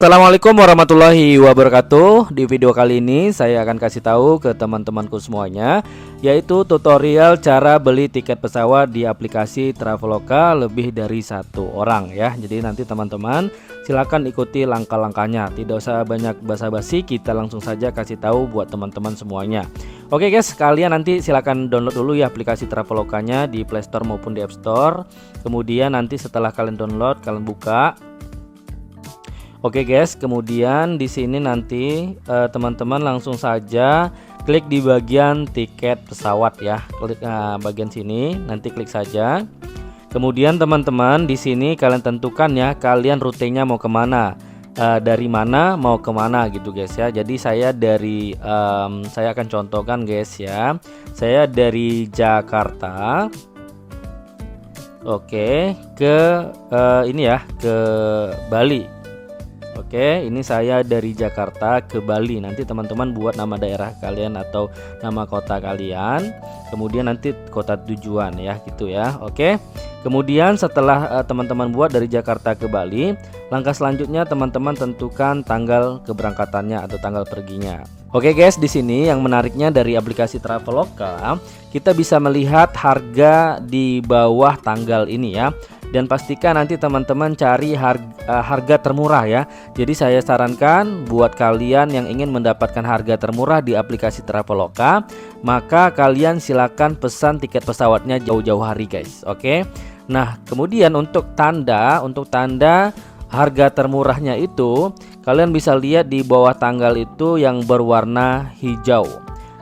Assalamualaikum warahmatullahi wabarakatuh. Di video kali ini saya akan kasih tahu ke teman-temanku semuanya, yaitu tutorial cara beli tiket pesawat di aplikasi Traveloka lebih dari satu orang ya. Jadi nanti teman-teman silakan ikuti langkah-langkahnya. Tidak usah banyak basa-basi, kita langsung saja kasih tahu buat teman-teman semuanya. Oke guys, kalian nanti silakan download dulu ya aplikasi Travelokanya di Play Store maupun di App Store. Kemudian nanti setelah kalian download, kalian buka. Oke guys, kemudian di sini nanti teman-teman langsung saja klik di bagian tiket pesawat ya. Klik bagian sini, nanti klik saja. Kemudian teman-teman di sini kalian tentukan ya, kalian rutenya mau kemana, dari mana mau kemana gitu guys ya. Jadi saya saya akan contohkan guys ya. Saya dari Jakarta. Oke, ke ini ya, ke Bali. Oke, ini saya dari Jakarta ke Bali. Nanti teman-teman buat nama daerah kalian atau nama kota kalian, kemudian nanti kota tujuan ya gitu ya. Oke. Kemudian setelah teman-teman buat dari Jakarta ke Bali, langkah selanjutnya teman-teman tentukan tanggal keberangkatannya atau tanggal perginya. Oke guys, di sini yang menariknya dari aplikasi Traveloka, kita bisa melihat harga di bawah tanggal ini ya. Dan pastikan nanti teman-teman cari harga termurah ya. Jadi saya sarankan buat kalian yang ingin mendapatkan harga termurah di aplikasi Traveloka, maka kalian silakan pesan tiket pesawatnya jauh-jauh hari guys. Oke. Nah, kemudian untuk tanda harga termurahnya itu, kalian bisa lihat di bawah tanggal itu yang berwarna hijau.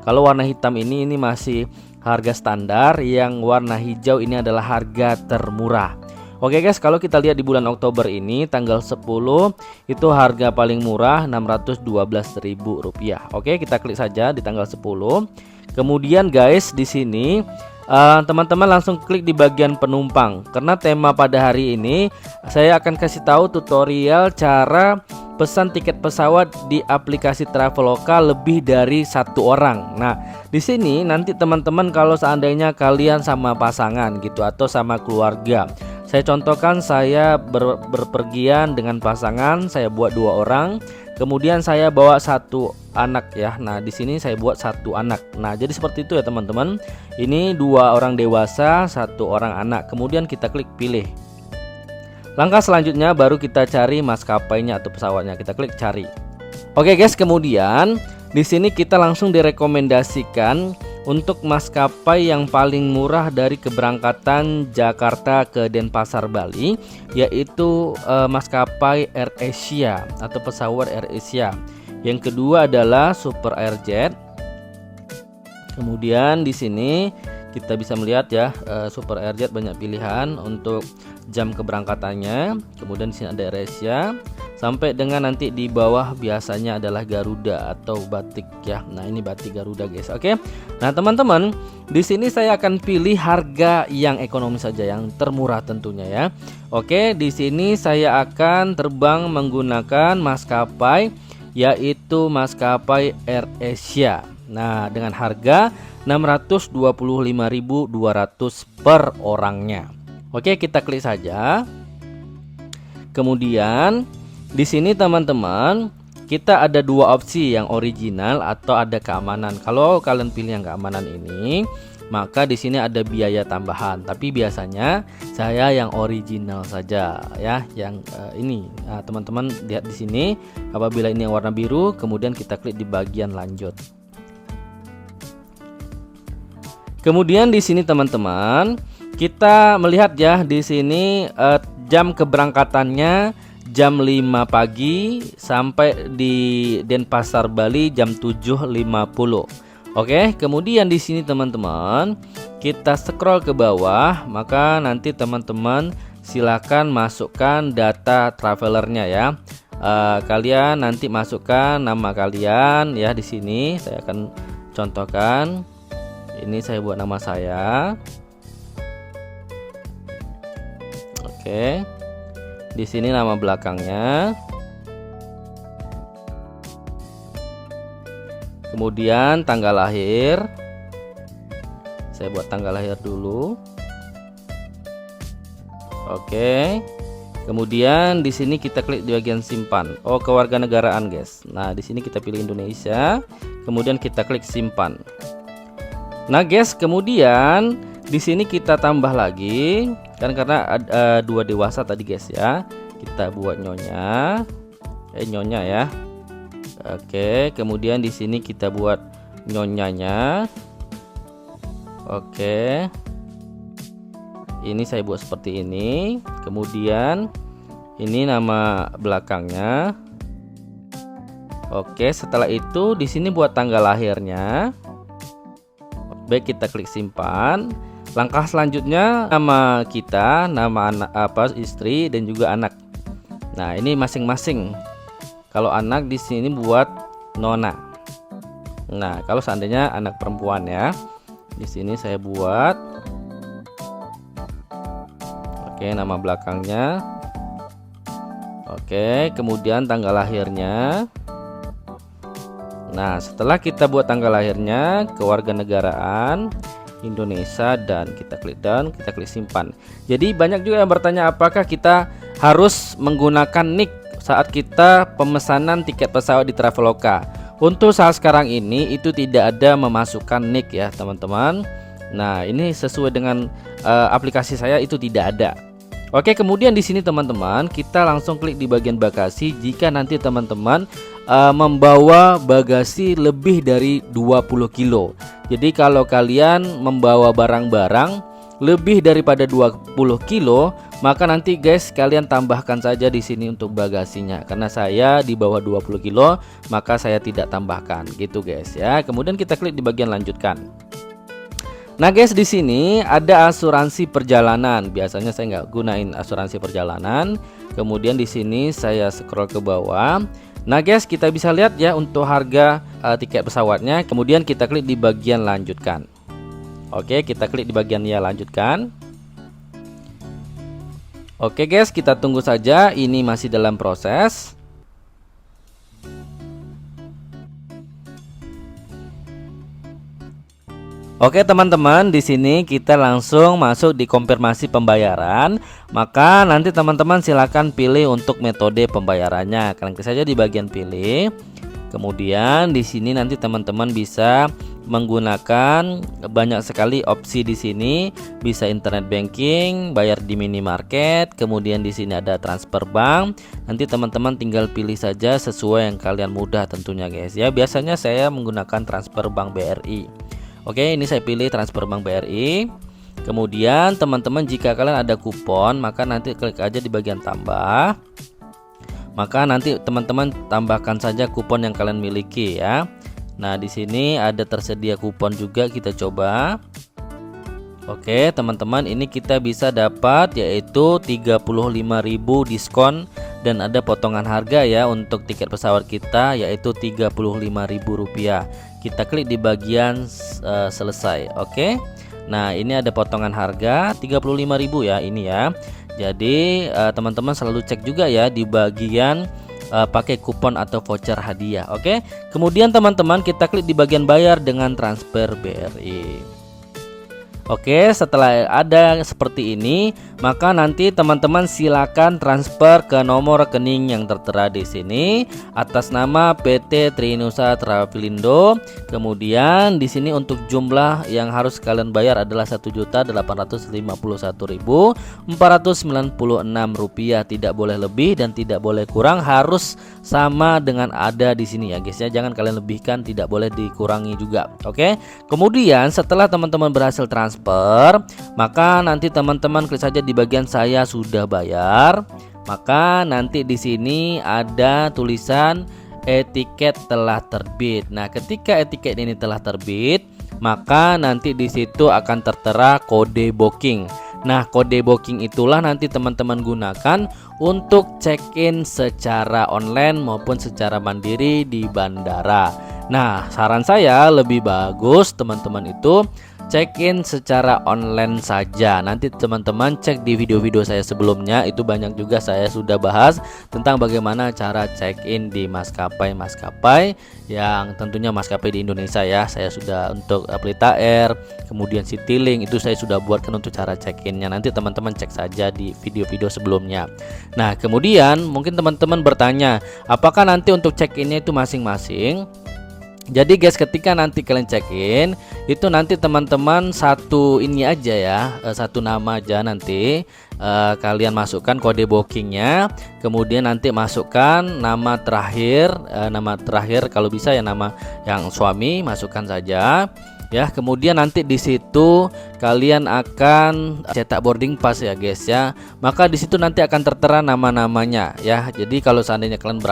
Kalau warna hitam ini masih harga standar, yang warna hijau ini adalah harga termurah. Oke guys, kalau kita lihat di bulan Oktober ini tanggal 10 itu harga paling murah Rp612.000. Oke, kita klik saja di tanggal 10. Kemudian guys, di sini teman-teman langsung klik di bagian penumpang. Karena tema pada hari ini saya akan kasih tahu tutorial cara pesan tiket pesawat di aplikasi Traveloka lebih dari satu orang. Nah, di sini nanti teman-teman kalau seandainya kalian sama pasangan gitu atau sama keluarga. Saya contohkan saya berpergian dengan pasangan, saya buat 2 orang, kemudian saya bawa 1 anak ya. Nah, di sini saya buat 1 anak. Nah, jadi seperti itu ya teman-teman. Ini 2 orang dewasa, 1 orang anak. Kemudian kita klik pilih. Langkah selanjutnya baru kita cari maskapainya atau pesawatnya. Kita klik cari. Oke guys, kemudian di sini kita langsung direkomendasikan untuk maskapai yang paling murah dari keberangkatan Jakarta ke Denpasar Bali, yaitu maskapai AirAsia atau pesawat AirAsia. Yang kedua adalah Super Airjet. Kemudian di sini kita bisa melihat ya, Super Airjet banyak pilihan untuk jam keberangkatannya. Kemudian di sini ada AirAsia. Sampai dengan nanti di bawah biasanya adalah Garuda atau Batik ya. Nah, ini Batik Garuda guys. Oke. Nah, teman-teman, di sini saya akan pilih harga yang ekonomis saja, yang termurah tentunya ya. Oke, di sini saya akan terbang menggunakan maskapai yaitu maskapai AirAsia. Nah, dengan harga Rp625.200 per orangnya. Oke, kita klik saja. Kemudian di sini teman-teman, kita ada 2 opsi, yang original atau ada keamanan. Kalau kalian pilih yang keamanan ini, maka di sini ada biaya tambahan. Tapi biasanya saya yang original saja ya, yang ini. Nah, teman-teman lihat di sini, apabila ini yang warna biru, kemudian kita klik di bagian lanjut. Kemudian di sini teman-teman, kita melihat ya di sini jam keberangkatannya jam 5 pagi sampai di Denpasar Bali jam 7.50. Oke, kemudian di sini teman-teman, kita scroll ke bawah, maka nanti teman-teman silakan masukkan data travelernya ya. Kalian nanti masukkan nama kalian ya di sini. Saya akan contohkan. Ini saya buat nama saya. Oke. Di sini nama belakangnya. Kemudian tanggal lahir. Saya buat tanggal lahir dulu. Oke. Kemudian di sini kita klik di bagian simpan. Oh, kewarganegaraan, guys. Nah, di sini kita pilih Indonesia, kemudian kita klik simpan. Nah, guys, kemudian di sini kita tambah lagi kan karena ada 2 dewasa tadi, guys ya. Kita buat nyonya. Nyonya ya. Oke, kemudian di sini kita buat nyonyanya. Oke. Ini saya buat seperti ini. Kemudian ini nama belakangnya. Oke, setelah itu di sini buat tanggal lahirnya. Baik, kita klik simpan. Langkah selanjutnya nama kita, nama anak istri dan juga anak. Nah, ini masing-masing. Kalau anak di sini buat Nona. Nah, kalau seandainya anak perempuan ya. Di sini saya buat oke, nama belakangnya. Oke, kemudian tanggal lahirnya. Nah, setelah kita buat tanggal lahirnya, kewarganegaraan Indonesia, dan kita klik down, kita klik simpan. Jadi banyak juga yang bertanya apakah kita harus menggunakan nick saat kita pemesanan tiket pesawat di Traveloka. Untuk saat sekarang ini itu tidak ada memasukkan nick ya, teman-teman. Nah, ini sesuai dengan aplikasi saya itu tidak ada. Oke, kemudian di sini teman-teman kita langsung klik di bagian bagasi jika nanti teman-teman membawa bagasi lebih dari 20 kilo. Jadi kalau kalian membawa barang-barang lebih daripada 20 kilo, maka nanti guys kalian tambahkan saja di sini untuk bagasinya. Karena saya di bawah 20 kilo, maka saya tidak tambahkan gitu guys ya. Kemudian kita klik di bagian lanjutkan. Nah guys, di sini ada asuransi perjalanan. Biasanya saya nggak gunain asuransi perjalanan. Kemudian di sini saya scroll ke bawah. Nah guys, kita bisa lihat ya untuk harga tiket pesawatnya. Kemudian kita klik di bagian lanjutkan. Oke, kita klik di bagian ya lanjutkan. Oke guys, kita tunggu saja. Ini masih dalam proses. Oke teman-teman, di sini kita langsung masuk di konfirmasi pembayaran. Maka nanti teman-teman silakan pilih untuk metode pembayarannya. Klik saja di bagian pilih. Kemudian di sini nanti teman-teman bisa menggunakan banyak sekali opsi di sini. Bisa internet banking, bayar di minimarket, kemudian di sini ada transfer bank. Nanti teman-teman tinggal pilih saja sesuai yang kalian mudah tentunya guys ya. Biasanya saya menggunakan transfer bank BRI. Oke, ini saya pilih transfer bank BRI. Kemudian teman-teman jika kalian ada kupon, maka nanti klik aja di bagian tambah. Maka nanti teman-teman tambahkan saja kupon yang kalian miliki ya. Nah, di sini ada tersedia kupon juga, kita coba. Oke, teman-teman, ini kita bisa dapat yaitu 35.000 diskon dan ada potongan harga ya untuk tiket pesawat kita yaitu Rp35.000. Kita klik di bagian selesai. Oke. Nah, ini ada potongan harga 35.000 ya ini ya. Jadi teman-teman selalu cek juga ya di bagian pakai kupon atau voucher hadiah. Oke. Kemudian teman-teman kita klik di bagian bayar dengan transfer BRI. Oke, setelah ada seperti ini, maka nanti teman-teman silakan transfer ke nomor rekening yang tertera di sini atas nama PT Trinusa Travelindo. Kemudian di sini untuk jumlah yang harus kalian bayar adalah Rp1.851.496, tidak boleh lebih dan tidak boleh kurang, harus sama dengan ada di sini ya guys ya. Jangan kalian lebihkan, tidak boleh dikurangi juga. Oke. Kemudian setelah teman-teman berhasil transfer, maka nanti teman-teman klik saja di bagian saya sudah bayar. Maka nanti di sini ada tulisan etiket telah terbit. Nah, ketika etiket ini telah terbit, maka nanti di situ akan tertera kode booking. Nah, kode booking itulah nanti teman-teman gunakan untuk check-in secara online maupun secara mandiri di bandara. Nah, saran saya lebih bagus teman-teman itu check-in secara online saja. Nanti teman-teman cek di video-video saya sebelumnya, itu banyak juga saya sudah bahas tentang bagaimana cara check-in di maskapai-maskapai yang tentunya maskapai di Indonesia ya. Saya sudah untuk Pelita Air, kemudian Citylink, itu saya sudah buatkan untuk cara check-innya. Nanti teman-teman cek saja di video-video sebelumnya. Nah, kemudian mungkin teman-teman bertanya, apakah nanti untuk check-innya itu masing-masing? Jadi guys, ketika nanti kalian check-in itu nanti teman-teman satu ini aja ya, satu nama aja nanti kalian masukkan kode bookingnya, kemudian nanti masukkan nama terakhir, kalau bisa ya nama yang suami masukkan saja. Ya, kemudian nanti di situ kalian akan cetak boarding pass ya guys ya. Maka di situ nanti akan tertera nama-namanya ya. Jadi kalau seandainya kalian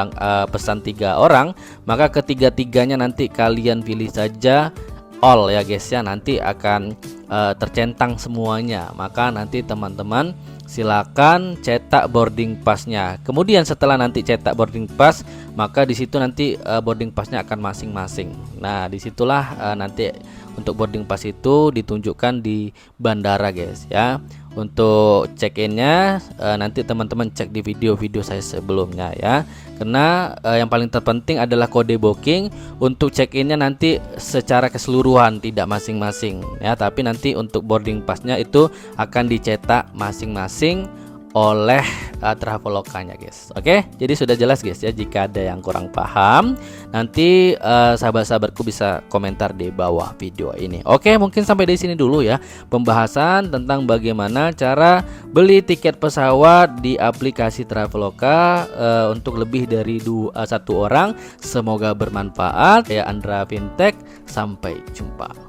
pesan 3 orang, maka ketiga-tiganya nanti kalian pilih saja all ya guys ya. Nanti akan tercentang semuanya. Maka nanti teman-teman silakan cetak boarding passnya. Kemudian setelah nanti cetak boarding pass, maka di situ nanti boarding passnya akan masing-masing. Nah, disitulah nanti untuk boarding pass itu ditunjukkan di bandara guys ya. Untuk check-innya nanti teman-teman cek di video-video saya sebelumnya ya. Karena yang paling terpenting adalah kode booking. Untuk check-innya nanti secara keseluruhan, tidak masing-masing ya, tapi nanti untuk boarding passnya itu akan dicetak masing-masing oleh Traveloka-nya guys. Oke, jadi sudah jelas guys ya. Jika ada yang kurang paham, nanti sahabat-sahabatku bisa komentar di bawah video ini. Oke, mungkin sampai di sini dulu ya pembahasan tentang bagaimana cara beli tiket pesawat di aplikasi Traveloka untuk lebih dari 1 orang. Semoga bermanfaat ya. Andra Fintech, sampai jumpa.